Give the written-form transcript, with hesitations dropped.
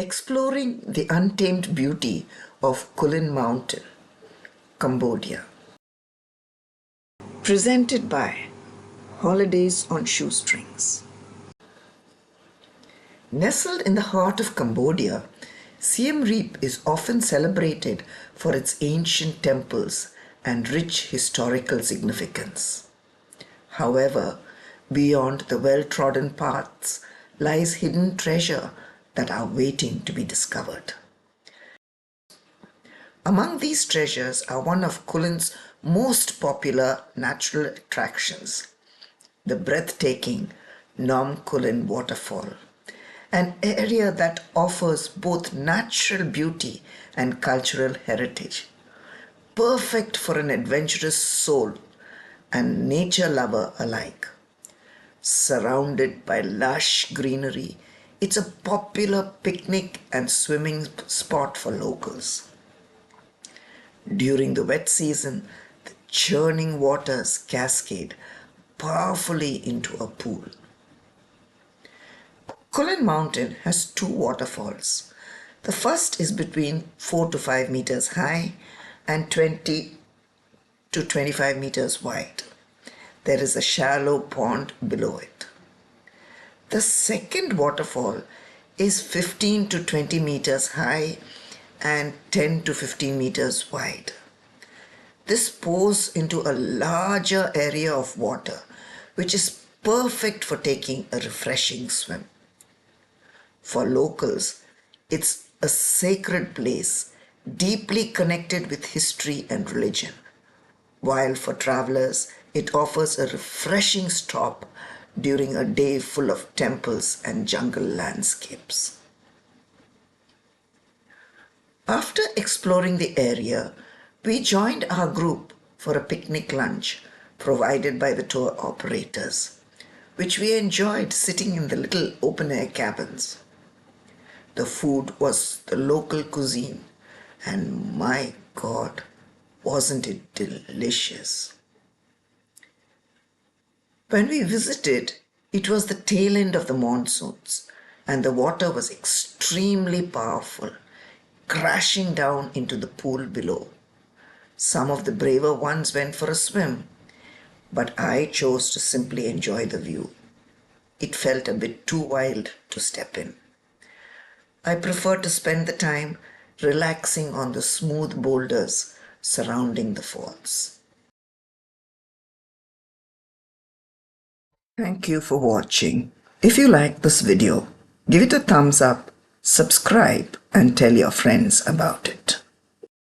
Exploring the untamed beauty of Kulen Mountain, Cambodia. Presented by Holidays on Shoestrings. Nestled in the heart of Cambodia, Siem Reap is often celebrated for its ancient temples and rich historical significance. However, beyond the well-trodden paths lies hidden treasure that are waiting to be discovered. Among these treasures are one of Kulen's most popular natural attractions, the breathtaking Nom Kulen waterfall, an area that offers both natural beauty and cultural heritage, perfect for an adventurous soul and nature lover alike. Surrounded by lush greenery, it's a popular picnic and swimming spot for locals. During the wet season, the churning waters cascade powerfully into a pool. Kulen Mountain has two waterfalls. The first is between 4 to 5 meters high and 20 to 25 meters wide. There is a shallow pond below it. The second waterfall is 15 to 20 meters high and 10 to 15 meters wide. This pours into a larger area of water, which is perfect for taking a refreshing swim. For locals, it's a sacred place, deeply connected with history and religion, while for travelers, it offers a refreshing stop during a day full of temples and jungle landscapes. After exploring the area, we joined our group for a picnic lunch provided by the tour operators, which we enjoyed sitting in the little open-air cabins. The food was the local cuisine, and my God, wasn't it delicious? When we visited, it was the tail end of the monsoons, and the water was extremely powerful, crashing down into the pool below. Some of the braver ones went for a swim, but I chose to simply enjoy the view. It felt a bit too wild to step in. I preferred to spend the time relaxing on the smooth boulders surrounding the falls. Thank you for watching. If you like this video, give it a thumbs up, subscribe, and tell your friends about it.